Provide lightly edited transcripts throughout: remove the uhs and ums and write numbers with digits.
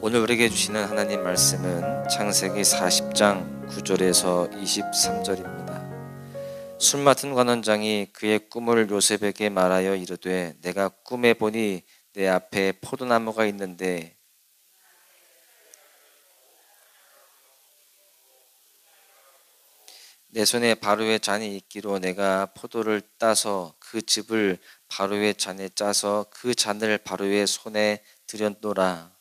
오늘 우리에게 주시는 하나님 말씀은 창세기 40장 9절에서 23절입니다. 술 맡은 관원장이 그의 꿈을 요셉에게 말하여 이르되 내가 꿈에 보니 내 앞에 포도나무가 있는데 내 손에 바로의 잔이 있기로 내가 포도를 따서 그 즙을 바로의 잔에 짜서 그 잔을 바로의 손에 들였노라.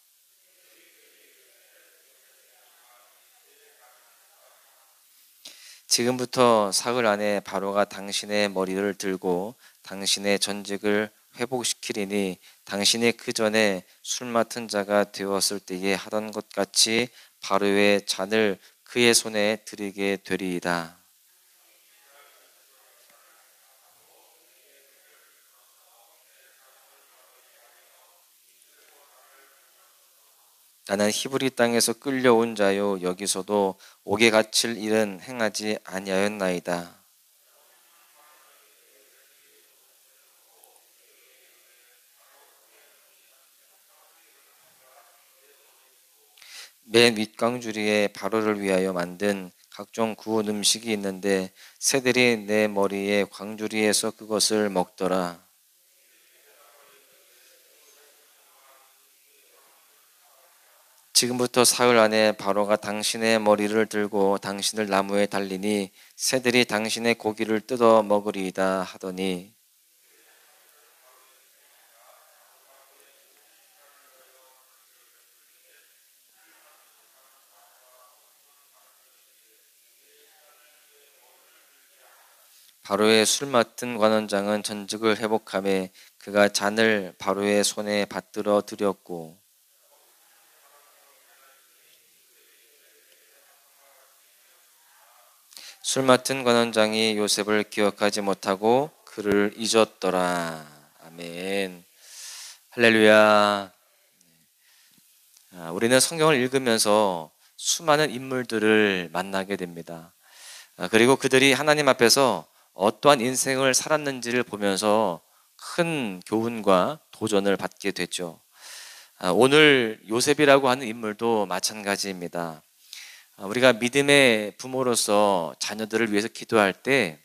지금부터 사흘 안에 바로가 당신의 머리를 들고 당신의 전직을 회복시키리니 당신이 그 전에 술 맡은 자가 되었을 때에 하던 것 같이 바로의 잔을 그의 손에 드리게 되리이다. 나는 히브리 땅에서 끌려온 자요 여기서도 옥에 갇힐 일은 행하지 아니하였나이다. 맨 윗광주리에 바로를 위하여 만든 각종 구운 음식이 있는데 새들이 내 머리에 광주리에서 그것을 먹더라. 지금부터 사흘 안에 바로가 당신의 머리를 들고 당신을 나무에 달리니 새들이 당신의 고기를 뜯어 먹으리이다 하더니 바로의 술 맡은 관원장은 전직을 회복하며 그가 잔을 바로의 손에 받들어 드렸고 술 맡은 관원장이 요셉을 기억하지 못하고 그를 잊었더라. 아멘. 할렐루야. 우리는 성경을 읽으면서 수많은 인물들을 만나게 됩니다. 그리고 그들이 하나님 앞에서 어떠한 인생을 살았는지를 보면서 큰 교훈과 도전을 받게 됐죠. 오늘 요셉이라고 하는 인물도 마찬가지입니다. 우리가 믿음의 부모로서 자녀들을 위해서 기도할 때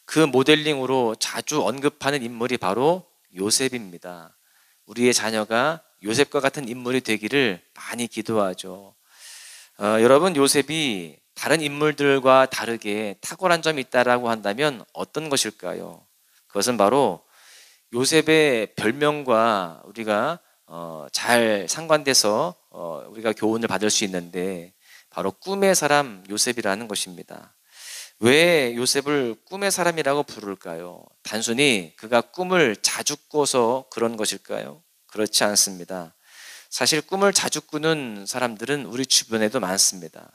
그 모델링으로 자주 언급하는 인물이 바로 요셉입니다. 우리의 자녀가 요셉과 같은 인물이 되기를 많이 기도하죠. 여러분, 요셉이 다른 인물들과 다르게 탁월한 점이 있다라고 한다면 어떤 것일까요? 그것은 바로 요셉의 별명과 우리가 잘 상관돼서 우리가 교훈을 받을 수 있는데 바로 꿈의 사람 요셉이라는 것입니다. 왜 요셉을 꿈의 사람이라고 부를까요? 단순히 그가 꿈을 자주 꿔서 그런 것일까요? 그렇지 않습니다. 사실 꿈을 자주 꾸는 사람들은 우리 주변에도 많습니다.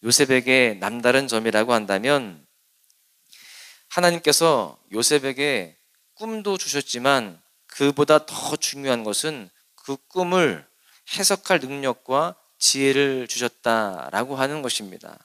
요셉에게 남다른 점이라고 한다면 하나님께서 요셉에게 꿈도 주셨지만 그보다 더 중요한 것은 그 꿈을 해석할 능력과 지혜를 주셨다라고 하는 것입니다.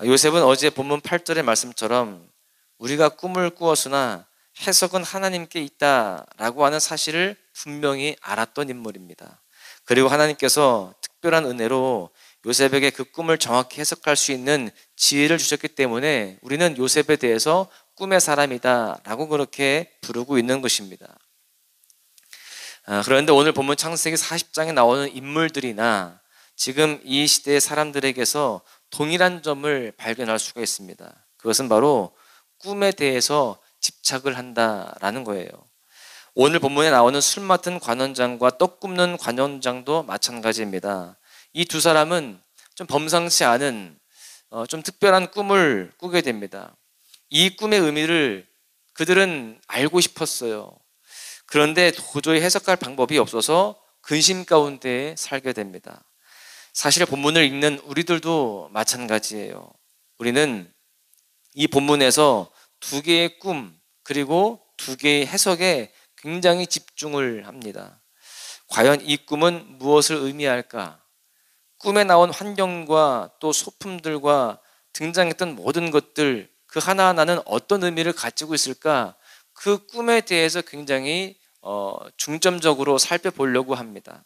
요셉은 어제 본문 8절의 말씀처럼 우리가 꿈을 꾸었으나 해석은 하나님께 있다라고 하는 사실을 분명히 알았던 인물입니다. 그리고 하나님께서 특별한 은혜로 요셉에게 그 꿈을 정확히 해석할 수 있는 지혜를 주셨기 때문에 우리는 요셉에 대해서 꿈의 사람이다라고 그렇게 부르고 있는 것입니다. 그런데 오늘 본문 창세기 40장에 나오는 인물들이나 지금 이 시대의 사람들에게서 동일한 점을 발견할 수가 있습니다. 그것은 바로 꿈에 대해서 집착을 한다라는 거예요. 오늘 본문에 나오는 술 맡은 관원장과 떡 굽는 관원장도 마찬가지입니다. 이 두 사람은 좀 범상치 않은 좀 특별한 꿈을 꾸게 됩니다. 이 꿈의 의미를 그들은 알고 싶었어요. 그런데 도저히 해석할 방법이 없어서 근심 가운데 살게 됩니다. 사실 본문을 읽는 우리들도 마찬가지예요. 우리는 이 본문에서 두 개의 꿈 그리고 두 개의 해석에 굉장히 집중을 합니다. 과연 이 꿈은 무엇을 의미할까? 꿈에 나온 환경과 또 소품들과 등장했던 모든 것들 그 하나하나는 어떤 의미를 가지고 있을까? 그 꿈에 대해서 굉장히 중점적으로 살펴보려고 합니다.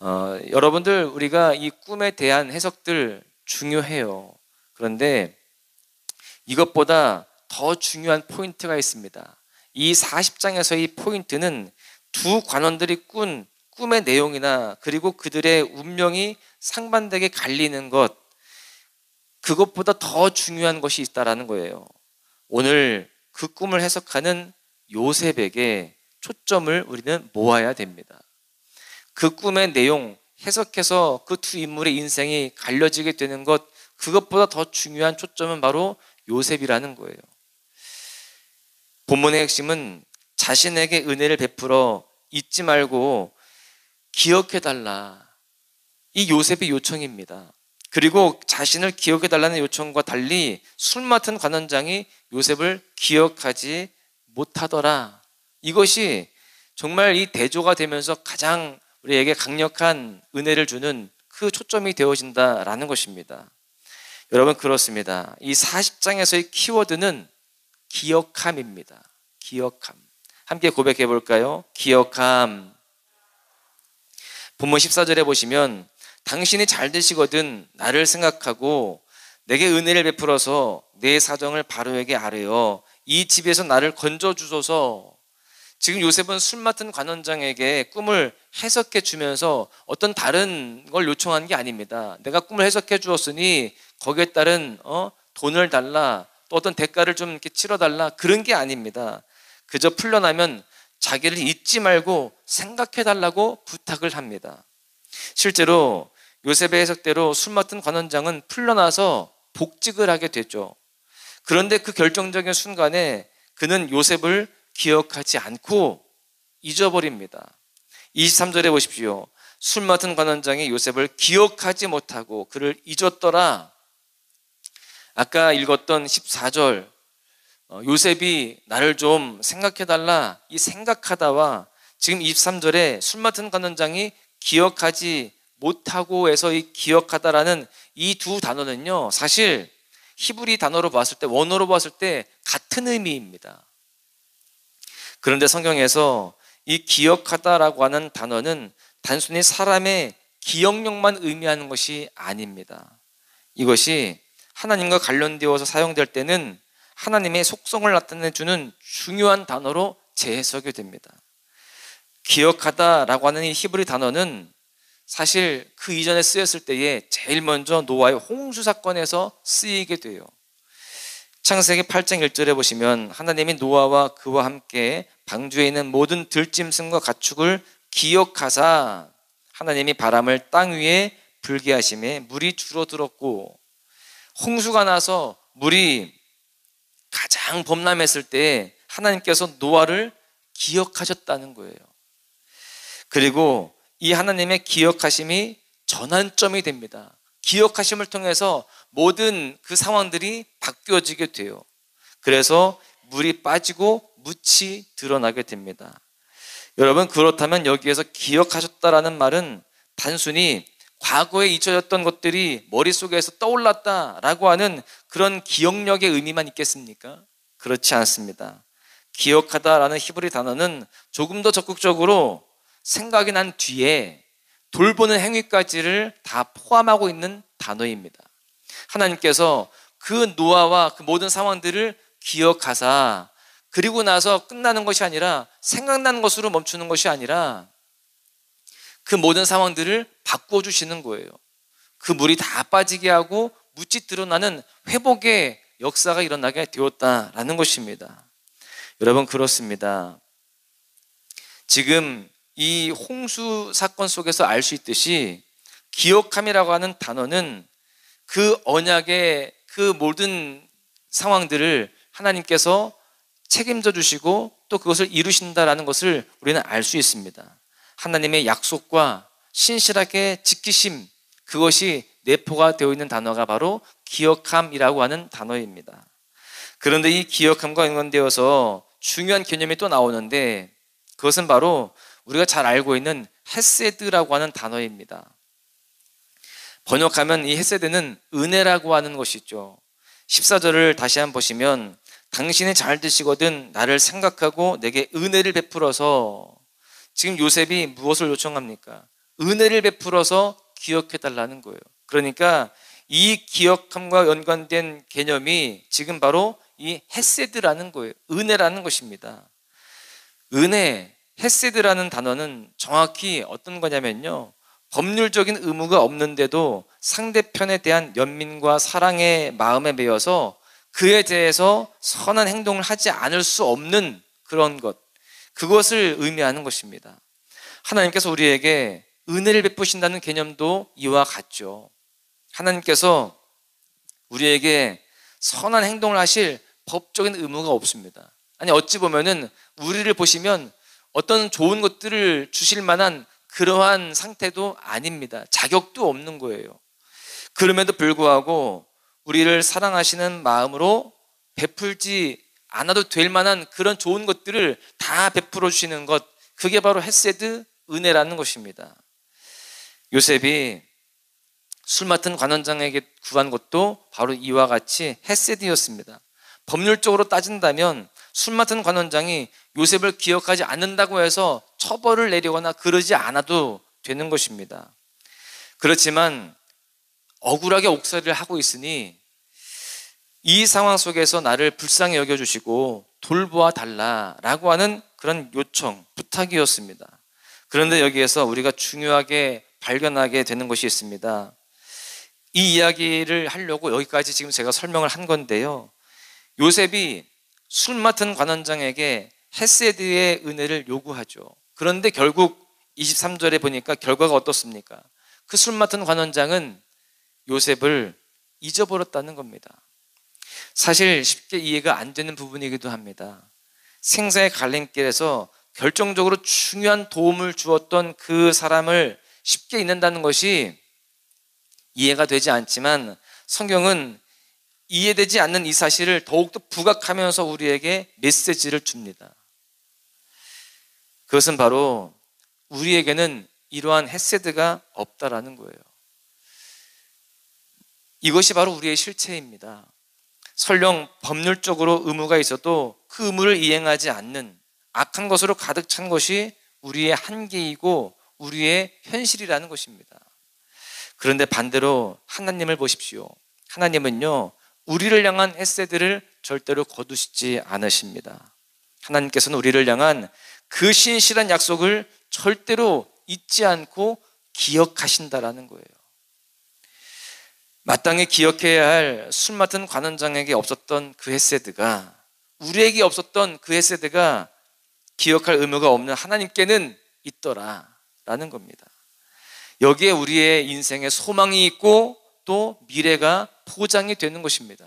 여러분들 우리가 이 꿈에 대한 해석들 중요해요. 그런데 이것보다 더 중요한 포인트가 있습니다. 이 40장에서의 포인트는 두 관원들이 꾼 꿈의 내용이나 그리고 그들의 운명이 상반되게 갈리는 것, 그것보다 더 중요한 것이 있다라는 거예요. 오늘 그 꿈을 해석하는 요셉에게 초점을 우리는 모아야 됩니다. 그 꿈의 내용 해석해서 그 두 인물의 인생이 갈려지게 되는 것, 그것보다 더 중요한 초점은 바로 요셉이라는 거예요. 본문의 핵심은 자신에게 은혜를 베풀어 잊지 말고 기억해달라, 이 요셉의 요청입니다. 그리고 자신을 기억해달라는 요청과 달리 술 맡은 관원장이 요셉을 기억하지 못하더라. 이것이 정말 이 대조가 되면서 가장 우리에게 강력한 은혜를 주는 그 초점이 되어진다라는 것입니다. 여러분, 그렇습니다. 이 40장에서의 키워드는 기억함입니다. 기억함. 함께 고백해 볼까요? 기억함. 본문 14절에 보시면 당신이 잘 되시거든 나를 생각하고 내게 은혜를 베풀어서 내 사정을 바로에게 아뢰어 이 집에서 나를 건져주소서. 지금 요셉은 술 맡은 관원장에게 꿈을 해석해 주면서 어떤 다른 걸 요청한 게 아닙니다. 내가 꿈을 해석해 주었으니 거기에 따른 돈을 달라, 또 어떤 대가를 좀 이렇게 치러달라, 그런 게 아닙니다. 그저 풀려나면 자기를 잊지 말고 생각해 달라고 부탁을 합니다. 실제로 요셉의 해석대로 술 맡은 관원장은 풀려나서 복직을 하게 되죠. 그런데 그 결정적인 순간에 그는 요셉을 기억하지 않고 잊어버립니다. 23절에 보십시오. 술 맡은 관원장이 요셉을 기억하지 못하고 그를 잊었더라. 아까 읽었던 14절, 요셉이 나를 좀 생각해달라, 이 생각하다와 지금 23절에 술 맡은 관원장이 기억하지 못하고 해서 이 기억하다라는 이 두 단어는요, 사실 히브리 단어로 봤을 때, 원어로 봤을 때 같은 의미입니다. 그런데 성경에서 이 기억하다라고 하는 단어는 단순히 사람의 기억력만 의미하는 것이 아닙니다. 이것이 하나님과 관련되어서 사용될 때는 하나님의 속성을 나타내주는 중요한 단어로 재해석이 됩니다. 기억하다라고 하는 이 히브리 단어는 사실 그 이전에 쓰였을 때에 제일 먼저 노아의 홍수 사건에서 쓰이게 돼요. 창세기 8장 1절에 보시면 하나님이 노아와 그와 함께 방주에 있는 모든 들짐승과 가축을 기억하사 하나님이 바람을 땅 위에 불게 하심에 물이 줄어들었고, 홍수가 나서 물이 가장 범람했을 때 하나님께서 노아를 기억하셨다는 거예요. 그리고 이 하나님의 기억하심이 전환점이 됩니다. 기억하심을 통해서 모든 그 상황들이 바뀌어지게 돼요. 그래서 물이 빠지고 묻이 드러나게 됩니다. 여러분, 그렇다면 여기에서 기억하셨다라는 말은 단순히 과거에 잊혀졌던 것들이 머릿속에서 떠올랐다라고 하는 그런 기억력의 의미만 있겠습니까? 그렇지 않습니다. 기억하다라는 히브리 단어는 조금 더 적극적으로 생각이 난 뒤에 돌보는 행위까지를 다 포함하고 있는 단어입니다. 하나님께서 그 노아와 그 모든 상황들을 기억하사, 그리고 나서 끝나는 것이 아니라, 생각나는 것으로 멈추는 것이 아니라 그 모든 상황들을 바꿔주시는 거예요. 그 물이 다 빠지게 하고 묻이 드러나는 회복의 역사가 일어나게 되었다라는 것입니다. 여러분, 그렇습니다. 지금 이 홍수 사건 속에서 알 수 있듯이 기억함이라고 하는 단어는 그 언약의 그 모든 상황들을 하나님께서 책임져 주시고 또 그것을 이루신다라는 것을 우리는 알 수 있습니다. 하나님의 약속과 신실하게 지키심, 그것이 내포가 되어 있는 단어가 바로 기억함이라고 하는 단어입니다. 그런데 이 기억함과 연관되어서 중요한 개념이 또 나오는데, 그것은 바로 우리가 잘 알고 있는 헤세드라고 하는 단어입니다. 번역하면 이 헤세드는 은혜라고 하는 것이죠. 14절을 다시 한번 보시면 당신이 잘 되시거든 나를 생각하고 내게 은혜를 베풀어서, 지금 요셉이 무엇을 요청합니까? 은혜를 베풀어서 기억해달라는 거예요. 그러니까 이 기억함과 연관된 개념이 지금 바로 이 헤세드라는 거예요. 은혜라는 것입니다. 은혜, 헤세드라는 단어는 정확히 어떤 거냐면요, 법률적인 의무가 없는데도 상대편에 대한 연민과 사랑의 마음에 매여서 그에 대해서 선한 행동을 하지 않을 수 없는 그런 것, 그것을 의미하는 것입니다. 하나님께서 우리에게 은혜를 베푸신다는 개념도 이와 같죠. 하나님께서 우리에게 선한 행동을 하실 법적인 의무가 없습니다. 아니, 어찌 보면은 우리를 보시면 어떤 좋은 것들을 주실 만한 그러한 상태도 아닙니다. 자격도 없는 거예요. 그럼에도 불구하고 우리를 사랑하시는 마음으로 베풀지 않아도 될 만한 그런 좋은 것들을 다 베풀어 주시는 것, 그게 바로 헤세드, 은혜라는 것입니다. 요셉이 술 맡은 관원장에게 구한 것도 바로 이와 같이 헤세드였습니다. 법률적으로 따진다면 술 맡은 관원장이 요셉을 기억하지 않는다고 해서 처벌을 내리거나 그러지 않아도 되는 것입니다. 그렇지만 억울하게 옥살이를 하고 있으니 이 상황 속에서 나를 불쌍히 여겨주시고 돌보아 달라라고 하는 그런 요청, 부탁이었습니다. 그런데 여기에서 우리가 중요하게 발견하게 되는 것이 있습니다. 이 이야기를 하려고 여기까지 지금 제가 설명을 한 건데요, 요셉이 술 맡은 관원장에게 헤세드의 은혜를 요구하죠. 그런데 결국 23절에 보니까 결과가 어떻습니까? 그 술 맡은 관원장은 요셉을 잊어버렸다는 겁니다. 사실 쉽게 이해가 안 되는 부분이기도 합니다. 생사의 갈림길에서 결정적으로 중요한 도움을 주었던 그 사람을 쉽게 잊는다는 것이 이해가 되지 않지만, 성경은 이해되지 않는 이 사실을 더욱더 부각하면서 우리에게 메시지를 줍니다. 그것은 바로 우리에게는 이러한 헤세드가 없다라는 거예요. 이것이 바로 우리의 실체입니다. 설령 법률적으로 의무가 있어도 그 의무를 이행하지 않는 악한 것으로 가득 찬 것이 우리의 한계이고 우리의 현실이라는 것입니다. 그런데 반대로 하나님을 보십시오. 하나님은요, 우리를 향한 헤세드를 절대로 거두시지 않으십니다. 하나님께서는 우리를 향한 그 신실한 약속을 절대로 잊지 않고 기억하신다라는 거예요. 마땅히 기억해야 할 술 맡은 관원장에게 없었던 그 헤세드가, 우리에게 없었던 그 헤세드가 기억할 의무가 없는 하나님께는 있더라라는 겁니다. 여기에 우리의 인생에 소망이 있고 또 미래가 포장이 되는 것입니다.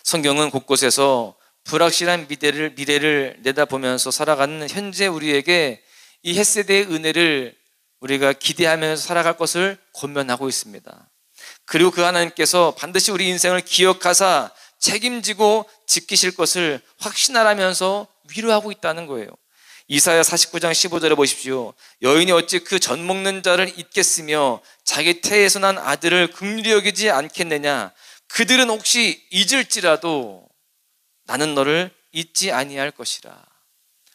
성경은 곳곳에서 불확실한 미래를 내다보면서 살아가는 현재 우리에게 이 헤세드의 은혜를 우리가 기대하면서 살아갈 것을 권면하고 있습니다. 그리고 그 하나님께서 반드시 우리 인생을 기억하사 책임지고 지키실 것을 확신하라면서 위로하고 있다는 거예요. 이사야 49장 15절에 보십시오. 여인이 어찌 그 젖 먹는 자를 잊겠으며 자기 태에서 난 아들을 긍휼히 여기지 않겠느냐. 그들은 혹시 잊을지라도 나는 너를 잊지 아니할 것이라.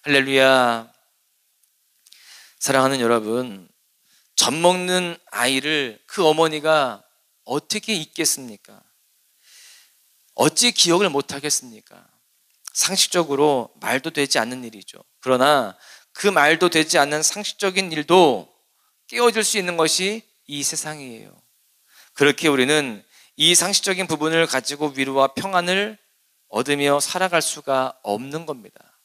할렐루야. 사랑하는 여러분, 젖 먹는 아이를 그 어머니가 어떻게 잊겠습니까? 어찌 기억을 못하겠습니까? 상식적으로 말도 되지 않는 일이죠. 그러나 그 말도 되지 않는 상식적인 일도 깨어질 수 있는 것이 이 세상이에요. 그렇게 우리는 이 상식적인 부분을 가지고 위로와 평안을 얻으며 살아갈 수가 없는 겁니다.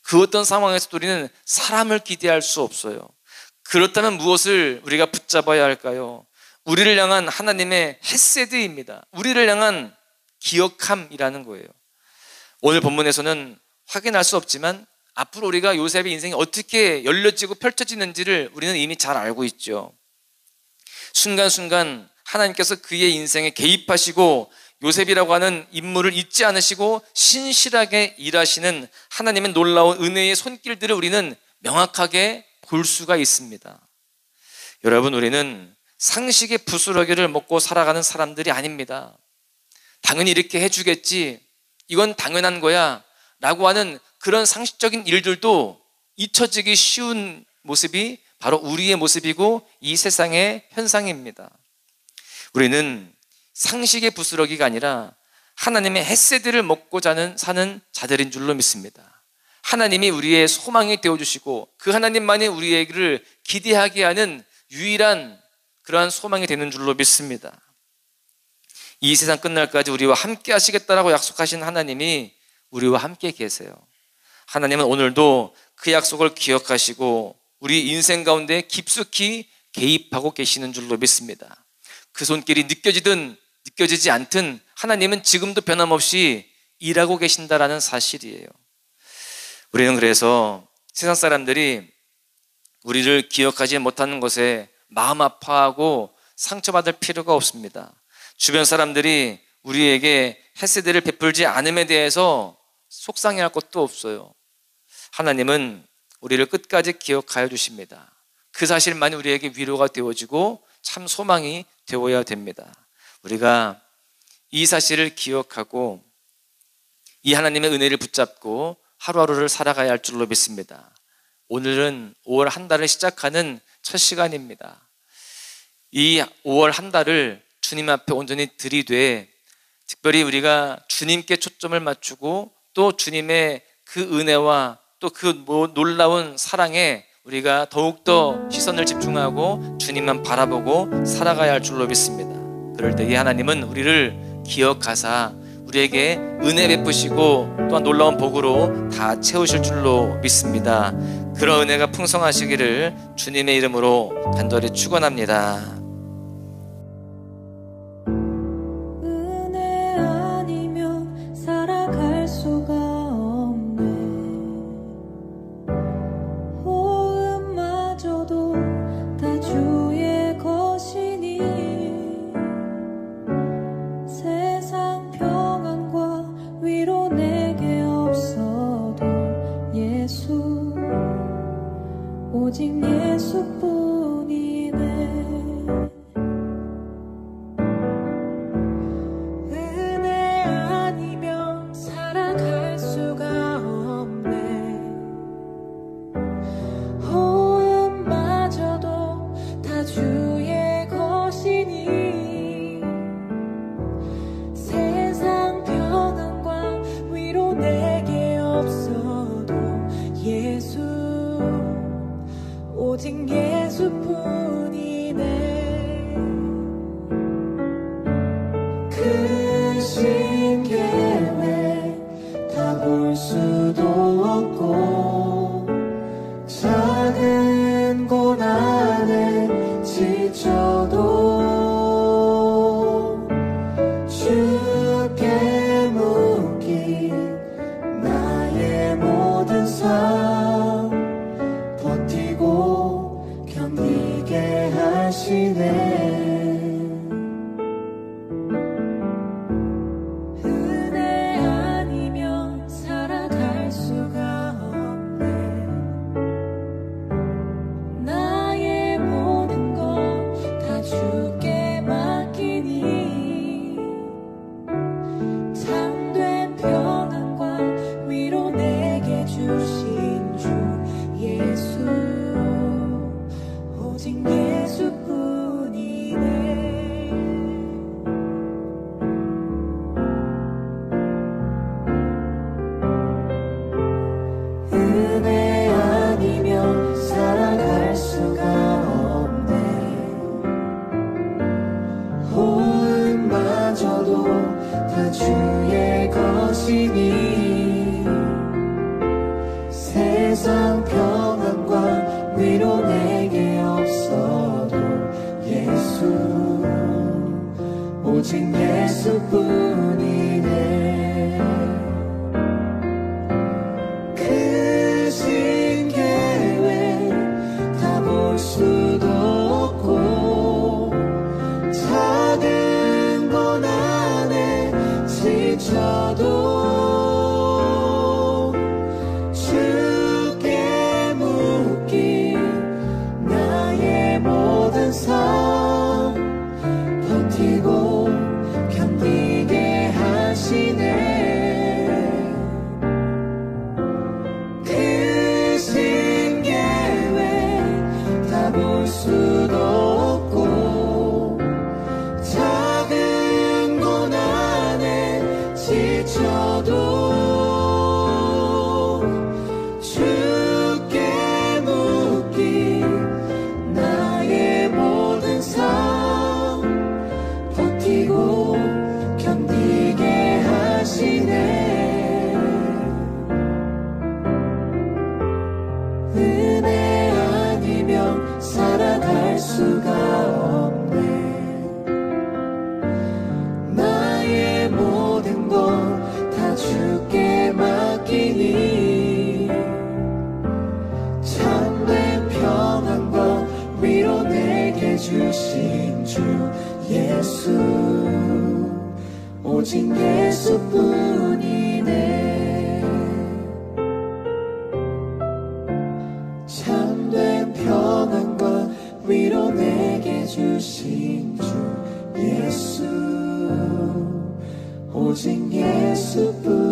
그 어떤 상황에서도 우리는 사람을 기대할 수 없어요. 그렇다면 무엇을 우리가 붙잡아야 할까요? 우리를 향한 하나님의 헤세드입니다. 우리를 향한 기억함이라는 거예요. 오늘 본문에서는 확인할 수 없지만 앞으로 우리가 요셉의 인생이 어떻게 열려지고 펼쳐지는지를 우리는 이미 잘 알고 있죠. 순간순간 하나님께서 그의 인생에 개입하시고 요셉이라고 하는 인물을 잊지 않으시고 신실하게 일하시는 하나님의 놀라운 은혜의 손길들을 우리는 명확하게 볼 수가 있습니다. 여러분, 우리는 상식의 부스러기를 먹고 살아가는 사람들이 아닙니다. 당연히 이렇게 해주겠지, 이건 당연한 거야 라고 하는 그런 상식적인 일들도 잊혀지기 쉬운 모습이 바로 우리의 모습이고 이 세상의 현상입니다. 우리는 상식의 부스러기가 아니라 하나님의 헤세드를 먹고 사는 자들인 줄로 믿습니다. 하나님이 우리의 소망이 되어주시고 그 하나님만이 우리를 기대하게 하는 유일한 그러한 소망이 되는 줄로 믿습니다. 이 세상 끝날까지 우리와 함께 하시겠다라고 약속하신 하나님이 우리와 함께 계세요. 하나님은 오늘도 그 약속을 기억하시고 우리 인생 가운데 깊숙이 개입하고 계시는 줄로 믿습니다. 그 손길이 느껴지든 느껴지지 않든 하나님은 지금도 변함없이 일하고 계신다라는 사실이에요. 우리는 그래서 세상 사람들이 우리를 기억하지 못하는 것에 마음 아파하고 상처받을 필요가 없습니다. 주변 사람들이 우리에게 헤세드를 베풀지 않음에 대해서 속상해할 것도 없어요. 하나님은 우리를 끝까지 기억하여 주십니다. 그 사실만이 우리에게 위로가 되어지고 참 소망이 되어야 됩니다. 우리가 이 사실을 기억하고 이 하나님의 은혜를 붙잡고 하루하루를 살아가야 할 줄로 믿습니다. 오늘은 5월 한 달을 시작하는 첫 시간입니다. 이 5월 한 달을 주님 앞에 온전히 들이되 특별히 우리가 주님께 초점을 맞추고 또 주님의 그 은혜와 또 그 놀라운 사랑에 우리가 더욱더 시선을 집중하고 주님만 바라보고 살아가야 할 줄로 믿습니다. 그럴 때 이 하나님은 우리를 기억하사 우리에게 은혜 베푸시고 또한 놀라운 복으로 다 채우실 줄로 믿습니다. 그런 은혜가 풍성하시기를 주님의 이름으로 간절히 축원합니다. 은혜 아니면 살아갈 수가 없네. 호흡마저도 다 주의 것이니 세상 평안과 위로 내게 없어도 예수 오직 예수뿐이네. 은혜 아니면 살아갈 수가 없네. 호흡마저도 다 주의 것이니 세상 평안과 위로 내게 없어도 예수 오직 예수뿐이네. 크신 계획 다 볼 수도 없고 작은 고난에 지쳐도 주께 묶인 나의 모든 삶 버티고 견디게 하시네. 은혜 아니면 살아갈 수가 없네. 나의 모든 것 다 주께 맡기니 참된 평안과 위로 내게 주신 주 예수 오직 예수뿐이네. 은혜 아니면 살아갈 수가 없네. 호흡마저도 다 주의 것이니 세상 평안과 위로 내게 없어도 예수 오직 예수뿐이네. 크신 오직 예수뿐이네. 참된 평안과 위로 내게 주신 주 예수, 오직 예수뿐이네.